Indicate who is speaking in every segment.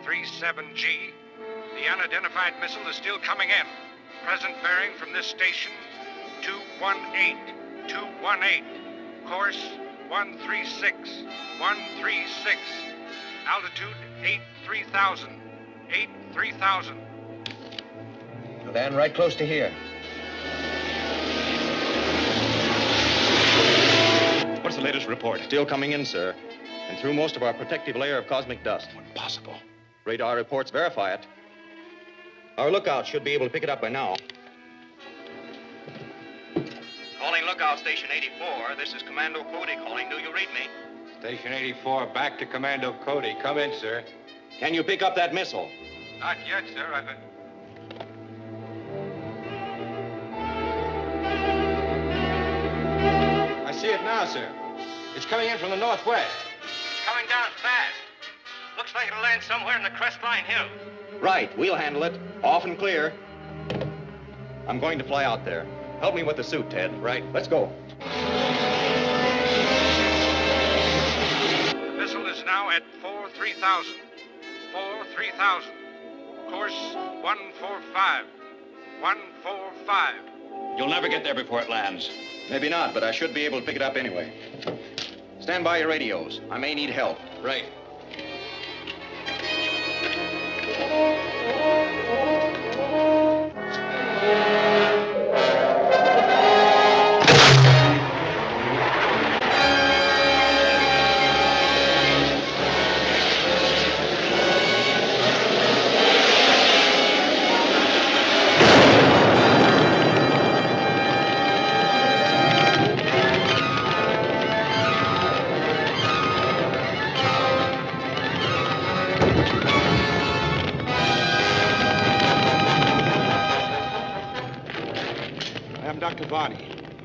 Speaker 1: 137G. The unidentified missile is still coming in. Present bearing from this station, 218. 218. Course 136. 136. Altitude 83,000. 83,000.
Speaker 2: Land right close to here.
Speaker 3: What's the latest report?
Speaker 4: Still coming in, sir. And through most of our protective layer of cosmic dust.
Speaker 3: Impossible.
Speaker 4: Radar reports verify it. Our lookout should be able to pick it up by now. Calling lookout station 84. This is Commando Cody calling. Do you read me?
Speaker 1: Station 84, back to Commando Cody. Come in, sir.
Speaker 4: Can you pick up that missile?
Speaker 1: Not yet, sir.
Speaker 2: I see it now, sir. It's coming in from the northwest.
Speaker 1: It's coming down fast. Looks like it'll land somewhere in the crestline hill.
Speaker 4: Right. We'll handle it. Off and clear. I'm going to fly out there. Help me with the suit, Ted. Right. Let's go.
Speaker 1: The missile is now at 4-3000. 4-3000. Course 145. 145.
Speaker 3: You'll never get there before it lands.
Speaker 4: Maybe not, but I should be able to pick it up anyway. Stand by your radios. I may need help.
Speaker 3: Right.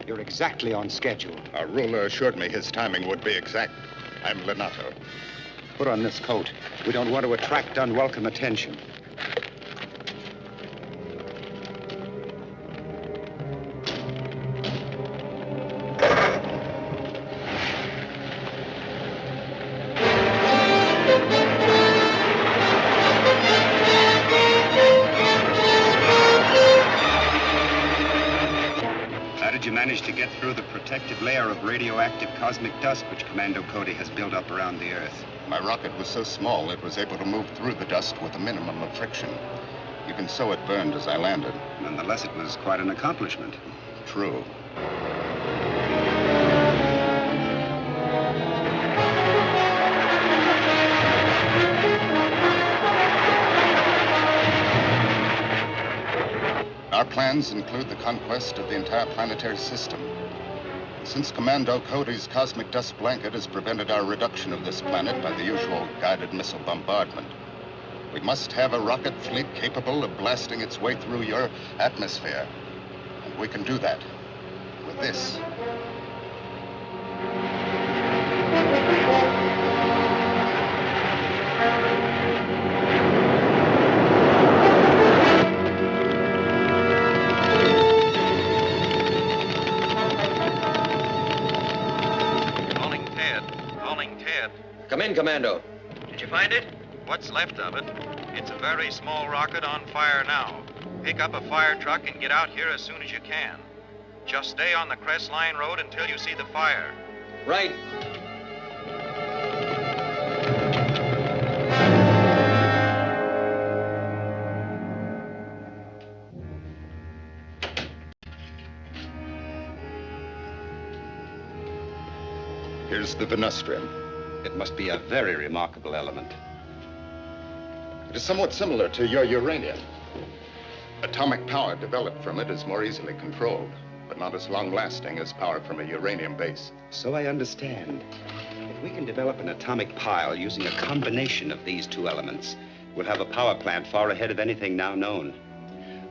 Speaker 5: You're exactly on schedule.
Speaker 6: Our ruler assured me his timing would be exact. I'm Lenato.
Speaker 5: Put on this coat. We don't want to attract unwelcome attention.
Speaker 7: Managed to get through the protective layer of radioactive cosmic dust which Commando Cody has built up around the Earth.
Speaker 6: My rocket was so small it was able to move through the dust with a minimum of friction. Even so, it burned as I landed.
Speaker 7: Nonetheless, it was quite an accomplishment.
Speaker 6: True. Our plans include the conquest of the entire planetary system. Since Commando Cody's cosmic dust blanket has prevented our reduction of this planet by the usual guided missile bombardment, we must have a rocket fleet capable of blasting its way through your atmosphere. And we can do that with this.
Speaker 4: Come in, Commando.
Speaker 8: Did you find it? What's left of it. It's a very small rocket on fire now. Pick up a fire truck and get out here as soon as you can. Just stay on the Crestline Road until you see the fire.
Speaker 4: Right.
Speaker 6: Here's the Venustrium.
Speaker 5: It must be a very remarkable element.
Speaker 6: It is somewhat similar to your uranium. Atomic power developed from it is more easily controlled, but not as long-lasting as power from a uranium base.
Speaker 5: So I understand. If we can develop an atomic pile using a combination of these two elements, we'll have a power plant far ahead of anything now known.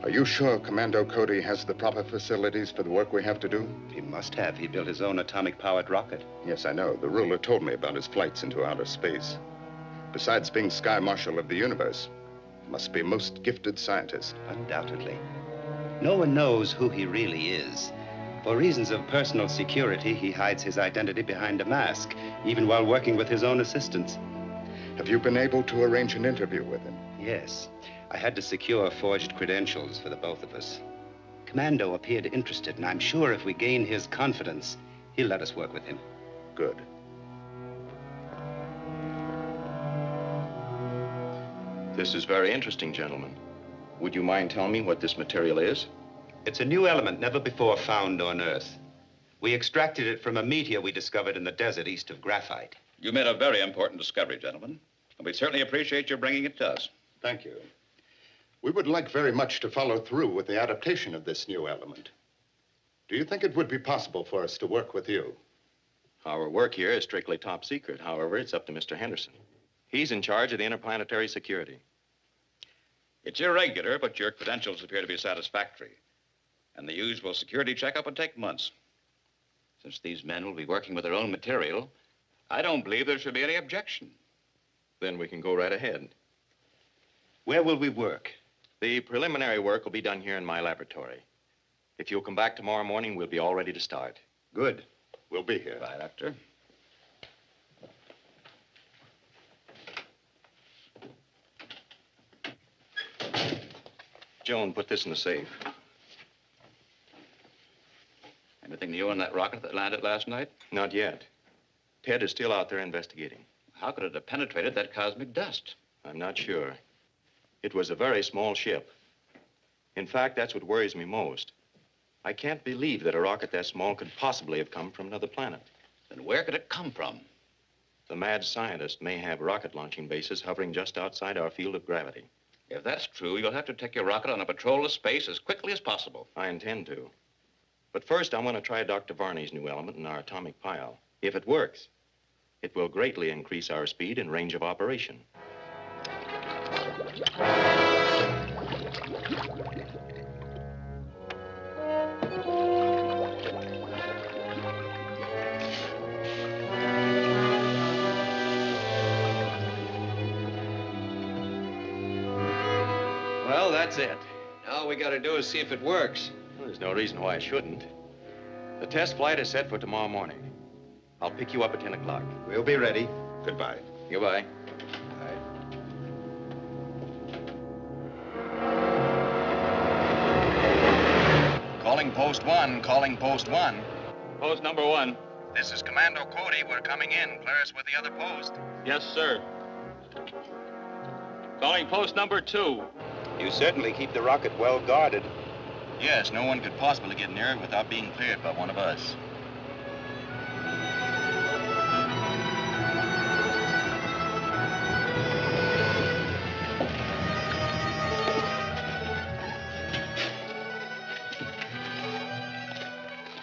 Speaker 6: Are you sure Commando Cody has the proper facilities for the work we have to do?
Speaker 5: He must have. He built his own atomic-powered rocket.
Speaker 6: Yes, I know. The ruler told me about his flights into outer space. Besides being Sky Marshal of the universe, he must be a most gifted scientist.
Speaker 5: Undoubtedly. No one knows who he really is. For reasons of personal security, he hides his identity behind a mask, even while working with his own assistants.
Speaker 6: Have you been able to arrange an interview with him?
Speaker 5: Yes. I had to secure forged credentials for the both of us. Commando appeared interested, and I'm sure if we gain his confidence, he'll let us work with him.
Speaker 6: Good.
Speaker 8: This is very interesting, gentlemen. Would you mind telling me what this material is?
Speaker 5: It's a new element never before found on Earth. We extracted it from a meteor we discovered in the desert east of graphite.
Speaker 3: You made a very important discovery, gentlemen. And we certainly appreciate your bringing it to us.
Speaker 6: Thank you. We would like very much to follow through with the adaptation of this new element. Do you think it would be possible for us to work with you?
Speaker 8: Our work here is strictly top secret. However, it's up to Mr. Henderson. He's in charge of the interplanetary security.
Speaker 3: It's irregular, but your credentials appear to be satisfactory. And the usual security checkup would take months. Since these men will be working with their own material, I don't believe there should be any objection.
Speaker 8: Then we can go right ahead.
Speaker 5: Where will we work?
Speaker 8: The preliminary work will be done here in my laboratory. If you'll come back tomorrow morning, we'll be all ready to start.
Speaker 6: Good. We'll be here.
Speaker 3: Bye, Doctor.
Speaker 8: Joan, put this in the safe.
Speaker 3: Anything new on that rocket that landed last night?
Speaker 8: Not yet. Ted is still out there investigating.
Speaker 3: How could it have penetrated that cosmic dust?
Speaker 8: I'm not sure. It was a very small ship. In fact, that's what worries me most. I can't believe that a rocket that small could possibly have come from another planet.
Speaker 3: Then where could it come from?
Speaker 8: The mad scientist may have rocket launching bases hovering just outside our field of gravity.
Speaker 3: If that's true, you'll have to take your rocket on a patrol of space as quickly as possible.
Speaker 8: I intend to. But first, I want to try Dr. Varney's new element in our atomic pile. If it works, it will greatly increase our speed and range of operation.
Speaker 4: Well, that's it. Now all we gotta do is see if it works.
Speaker 8: Well, there's no reason why I shouldn't. The test flight is set for tomorrow morning. I'll pick you up at 10 o'clock.
Speaker 5: We'll be ready.
Speaker 6: Goodbye.
Speaker 8: Goodbye.
Speaker 4: Calling post 1, calling post 1.
Speaker 3: Post number 1.
Speaker 8: This is Commando Cody. We're coming in. Clear us with the other post.
Speaker 3: Yes, sir. Calling post number 2.
Speaker 5: You certainly keep the rocket well guarded.
Speaker 8: Yes, no one could possibly get near it without being cleared by one of us.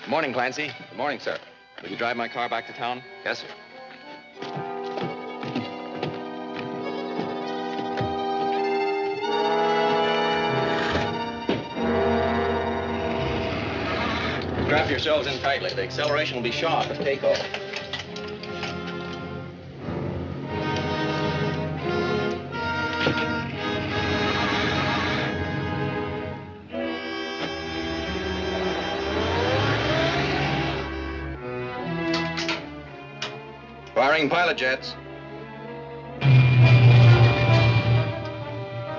Speaker 8: Good morning, Clancy.
Speaker 4: Good morning, sir.
Speaker 8: Will you drive my car back to town?
Speaker 4: Yes, sir. Strap yourselves in tightly. The acceleration will be sharp at takeoff. Firing pilot jets.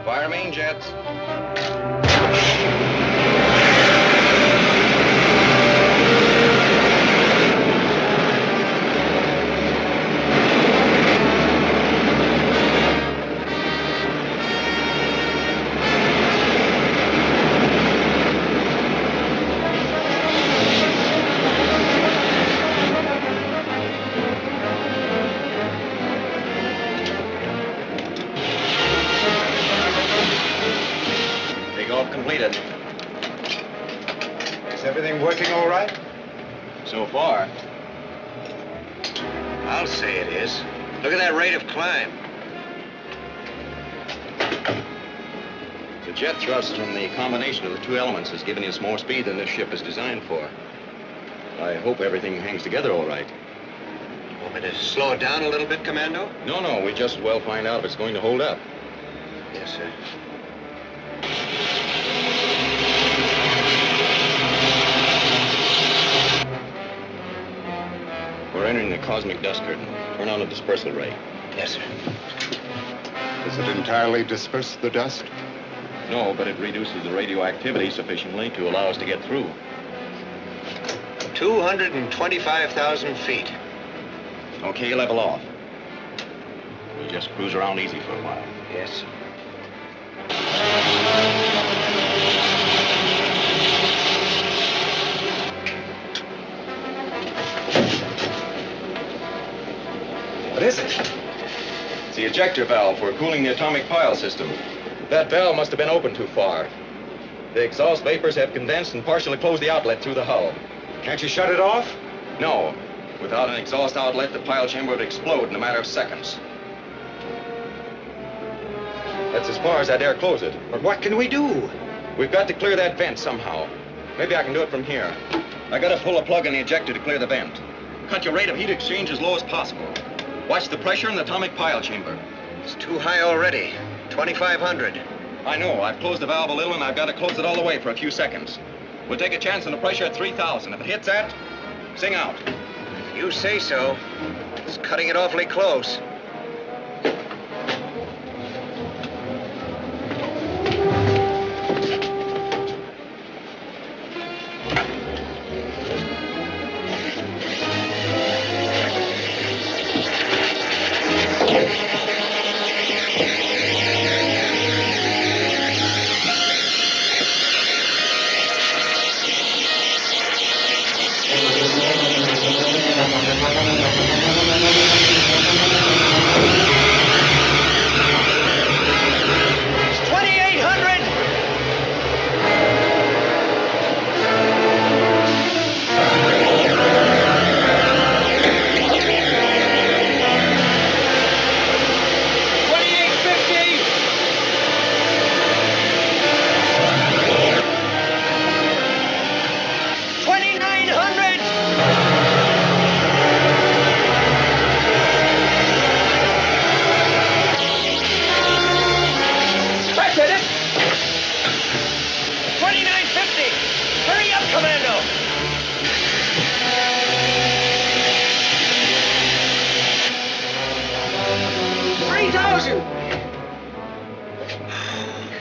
Speaker 4: Fire main jets. Completed.
Speaker 5: Is everything working all right?
Speaker 4: So far.
Speaker 1: I'll say it is. Look at that rate of climb.
Speaker 8: The jet thrust from the combination of the two elements has given us more speed than this ship is designed for. I hope everything hangs together all right.
Speaker 1: Want me to slow it down a little bit, Commando?
Speaker 8: No, we just as well find out if it's going to hold up.
Speaker 1: Yes, sir.
Speaker 8: We're entering the cosmic dust curtain. Turn on the dispersal ray.
Speaker 2: Yes, sir.
Speaker 6: Does it entirely disperse the dust?
Speaker 4: No, but it reduces the radioactivity sufficiently to allow us to get through.
Speaker 2: 225,000 feet.
Speaker 4: Okay, level off. We'll just cruise around easy for a while.
Speaker 2: Yes, sir.
Speaker 4: What is it? It's the ejector valve for cooling the atomic pile system. That valve must have been opened too far. The exhaust vapors have condensed and partially closed the outlet through the hull.
Speaker 5: Can't you shut it off?
Speaker 4: No. Without an exhaust outlet, the pile chamber would explode in a matter of seconds. That's as far as I'd dare close it.
Speaker 5: But what can we do?
Speaker 4: We've got to clear that vent somehow. Maybe I can do it from here. I gotta pull a plug in the ejector to clear the vent. Cut your rate of heat exchange as low as possible. Watch the pressure in the atomic pile chamber.
Speaker 2: It's too high already. 2,500.
Speaker 4: I know. I've closed the valve a little, and I've got to close it all the way for a few seconds. We'll take a chance on the pressure at 3,000. If it hits that, sing out.
Speaker 2: You say so. It's cutting it awfully close.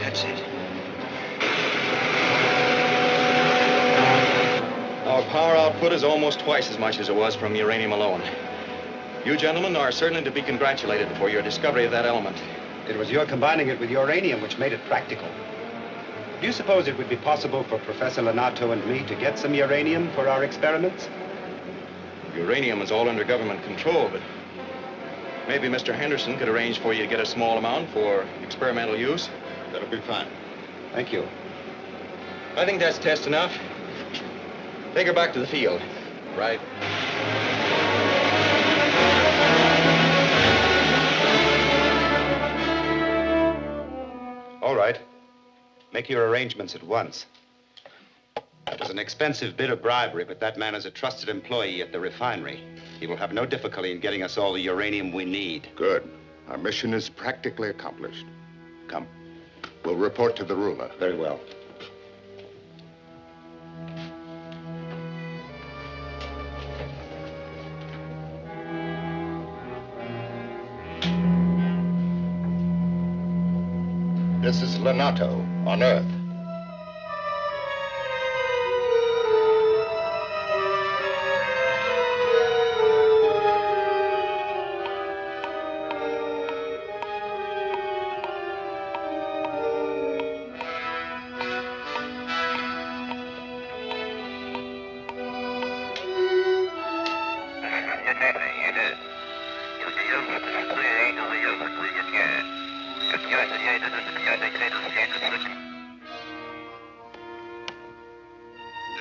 Speaker 2: That's it.
Speaker 4: Our power output is almost twice as much as it was from uranium alone. You gentlemen are certainly to be congratulated for your discovery of that element.
Speaker 5: It was your combining it with uranium which made it practical. Do you suppose it would be possible for Professor Lenato and me to get some uranium for our experiments?
Speaker 4: Uranium is all under government control, but maybe Mr. Henderson could arrange for you to get a small amount for experimental use.
Speaker 6: That'll be fine.
Speaker 5: Thank you.
Speaker 4: I think that's test enough. Take her back to the field. Right.
Speaker 5: All right. Make your arrangements at once. It was an expensive bit of bribery, but that man is a trusted employee at the refinery. He will have no difficulty in getting us all the uranium we need.
Speaker 6: Good. Our mission is practically accomplished. Come. We'll report to the ruler.
Speaker 5: Very well.
Speaker 6: This is Lenato on Earth.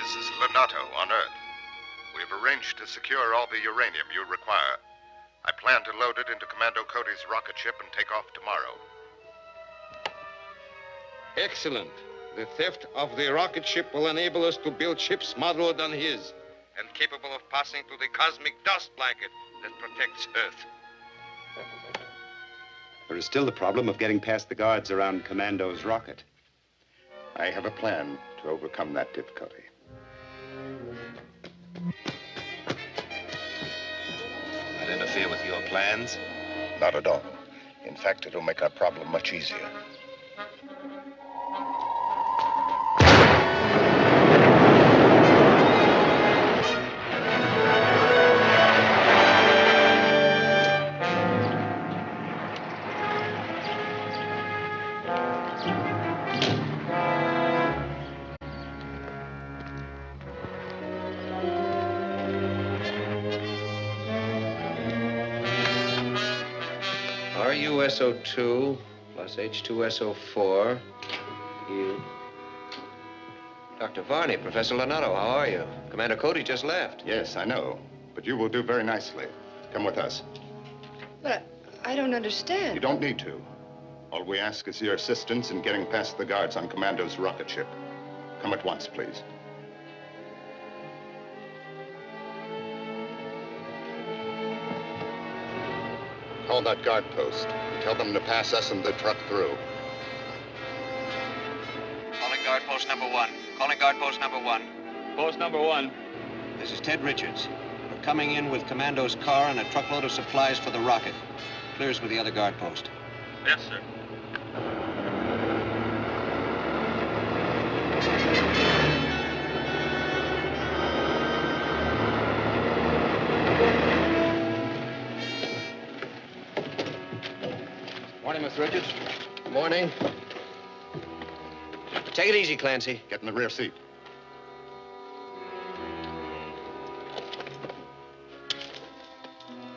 Speaker 6: This is Lenato on Earth. We've arranged to secure all the uranium you require. I plan to load it into Commando Cody's rocket ship and take off tomorrow.
Speaker 2: Excellent. The theft of the rocket ship will enable us to build ships modeled on his and capable of passing through the cosmic dust blanket that protects Earth.
Speaker 5: There is still the problem of getting past the guards around Commando's rocket.
Speaker 6: I have a plan to overcome that difficulty.
Speaker 9: I'd interfere with your plans.
Speaker 6: Not at all. In fact, it'll make our problem much easier.
Speaker 9: RuSO2 plus H2SO4. You. Dr. Varney, Professor Lonato, how are you? Commander Cody just left.
Speaker 6: Yes, I know. But you will do very nicely. Come with us.
Speaker 10: But I don't understand.
Speaker 6: You don't need to. All we ask is your assistance in getting past the guards on Commando's rocket ship. Come at once, please. Call that guard post. Tell them to pass us and the truck through.
Speaker 11: Calling guard post number 1. Calling guard post number 1.
Speaker 3: Post number 1.
Speaker 11: This is Ted Richards. We're coming in with Commando's car and a truckload of supplies for the rocket. Clears with the other guard post.
Speaker 8: Yes, sir.
Speaker 9: Morning, Mr. Richards. Morning. Take it easy, Clancy.
Speaker 6: Get in the rear seat.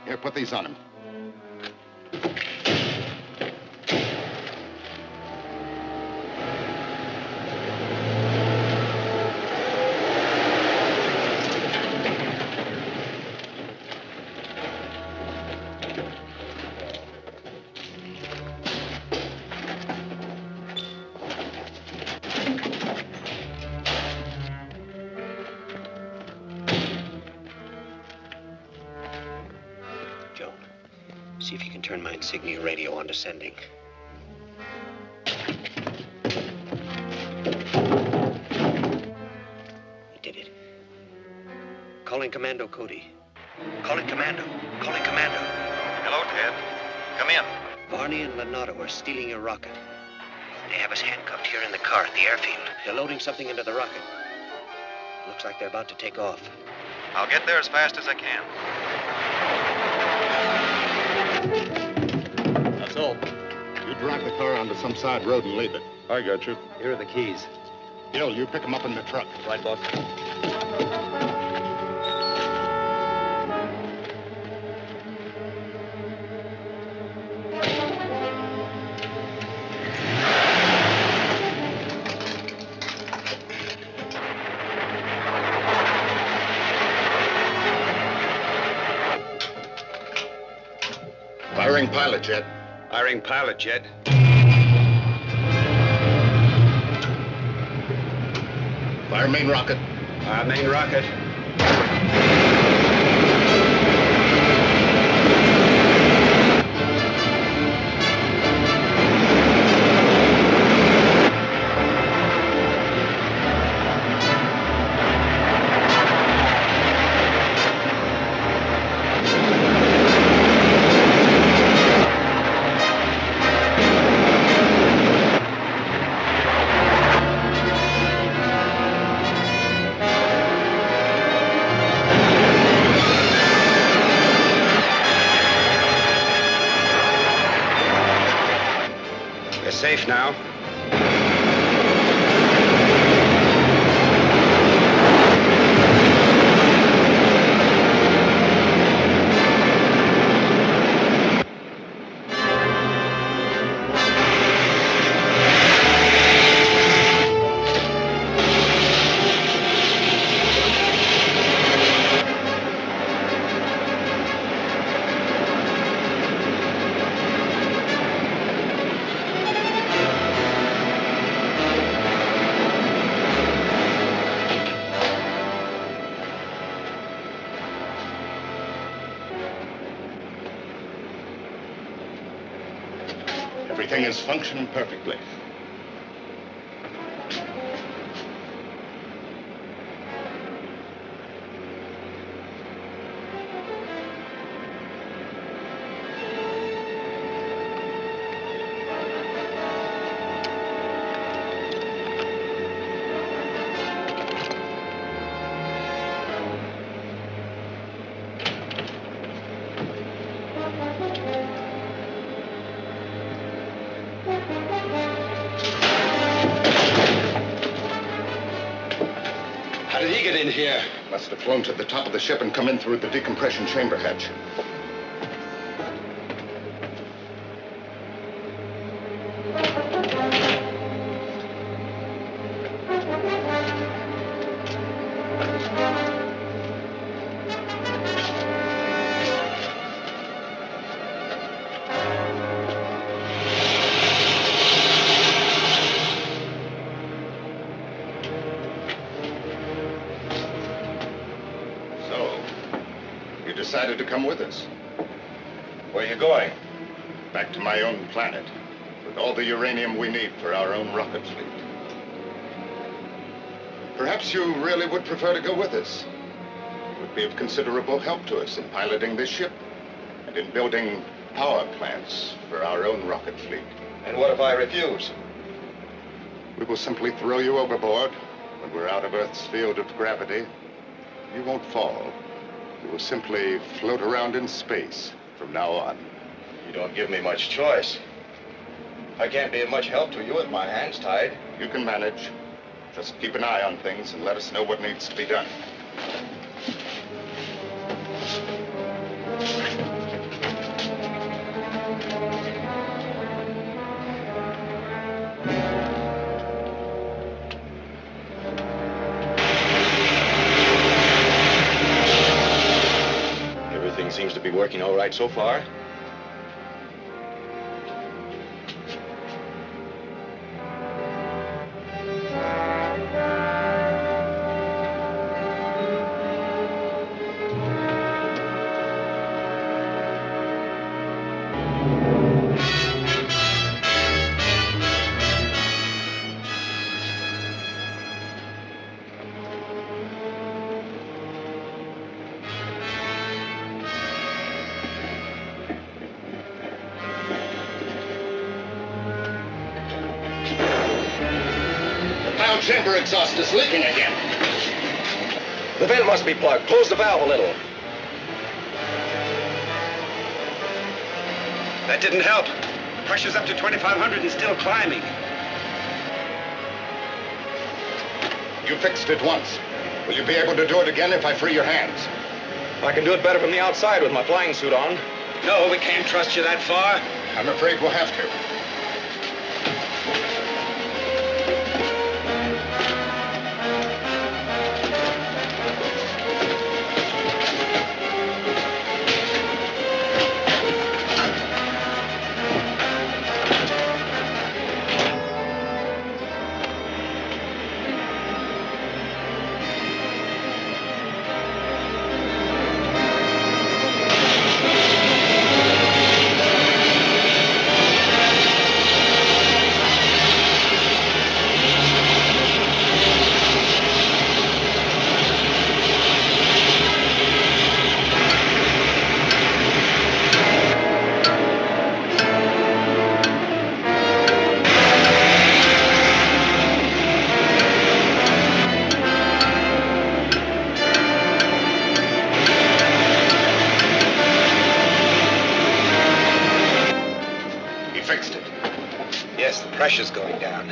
Speaker 6: Here, put these on him.
Speaker 11: See if you can turn my insignia radio on to sending. He did it. Calling Commando Cody. Calling Commando. Calling Commando.
Speaker 8: Hello, Ted. Come in.
Speaker 11: Varney and Lonato are stealing your rocket. They have us handcuffed here in the car at the airfield. They're loading something into the rocket. Looks like they're about to take off.
Speaker 8: I'll get there as fast as I can.
Speaker 6: That's all. You drive the car onto some side road and leave it. I got you.
Speaker 5: Here are the keys.
Speaker 6: Gil, you pick them up in the truck.
Speaker 5: Right, boss.
Speaker 6: Firing pilot jet.
Speaker 5: Firing pilot jet.
Speaker 6: Fire main rocket.
Speaker 5: Main rocket. Safe now.
Speaker 6: Everything is functioning perfectly.
Speaker 12: in here?
Speaker 6: Must have flown to the top of the ship and come in through the decompression chamber hatch. Decided to come with us.
Speaker 4: Where are you going?
Speaker 6: Back to my own planet, with all the uranium we need for our own rocket fleet. Perhaps you really would prefer to go with us. It would be of considerable help to us in piloting this ship and in building power plants for our own rocket fleet.
Speaker 4: And what if I refuse?
Speaker 6: We will simply throw you overboard when we're out of Earth's field of gravity. You won't fall. You will simply float around in space from now on.
Speaker 4: You don't give me much choice. I can't be of much help to you with my hands tied.
Speaker 6: You can manage. Just keep an eye on things and let us know what needs to be done.
Speaker 4: Seems to be working all right so far.
Speaker 6: Chamber exhaust is leaking again.
Speaker 4: The vent must be plugged. Close the valve a little.
Speaker 12: That didn't help. Pressure's up to 2,500 and still climbing.
Speaker 6: You fixed it once. Will you be able to do it again if I free your hands?
Speaker 4: I can do it better from the outside with my flying suit on.
Speaker 12: No, we can't trust you that far.
Speaker 6: I'm afraid we'll have to.
Speaker 12: Pressure's going down.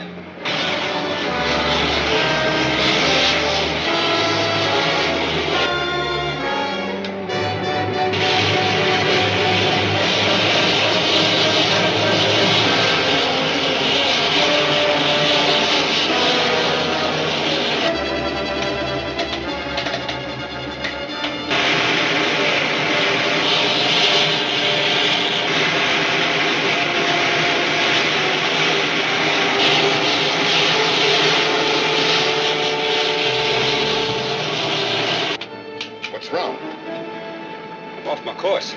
Speaker 12: Course.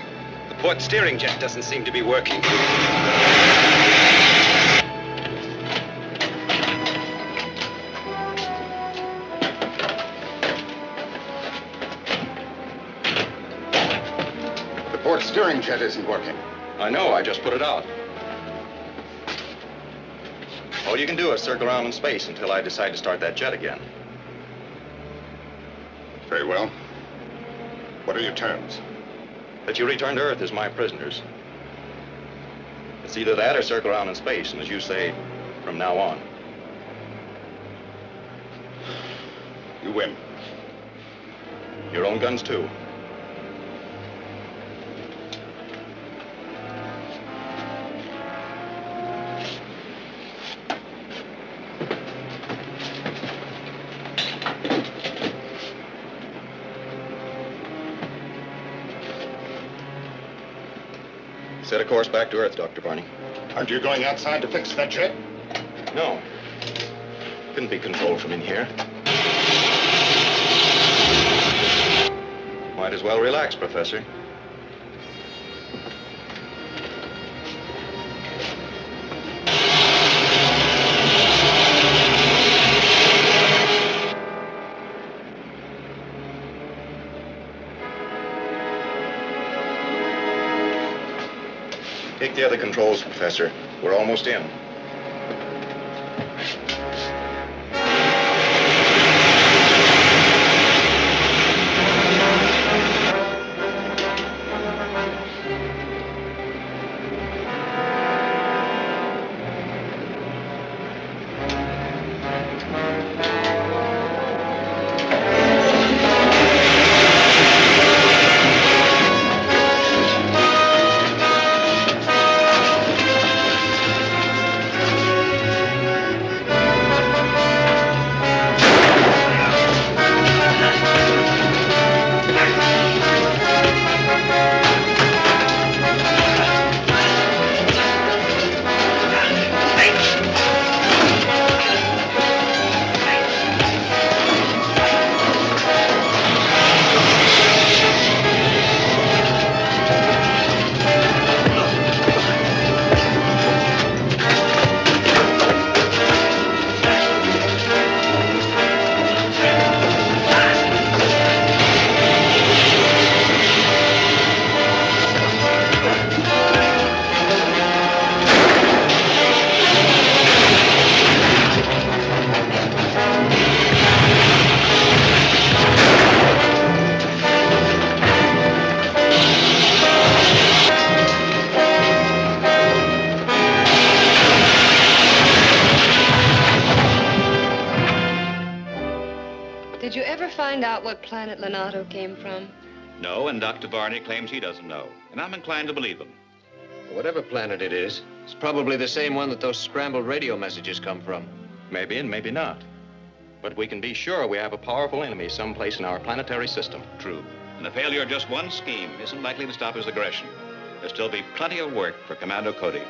Speaker 12: The port steering jet doesn't seem to be working.
Speaker 6: The port steering jet isn't working.
Speaker 4: I know, I just put it out. All you can do is circle around in space until I decide to start that jet again.
Speaker 6: Very well. What are your terms?
Speaker 4: That you return to Earth as my prisoners. It's either that or circle around in space, and as you say, from now on.
Speaker 6: You win.
Speaker 4: Your own guns, too. Set a course back to Earth, Dr. Barney.
Speaker 6: Aren't you going outside to fix that jet?
Speaker 4: No. Couldn't be controlled from in here. Might as well relax, Professor. Take the other controls, Professor. We're almost in.
Speaker 10: Did you ever find out what planet Leonardo came from?
Speaker 3: No, and Dr. Varney claims he doesn't know. And I'm inclined to believe him.
Speaker 9: Whatever planet it is, it's probably the same one that those scrambled radio messages come from.
Speaker 4: Maybe and maybe not. But we can be sure we have a powerful enemy someplace in our planetary system.
Speaker 3: True. And the failure of just one scheme isn't likely to stop his aggression. There'll still be plenty of work for Commando Cody.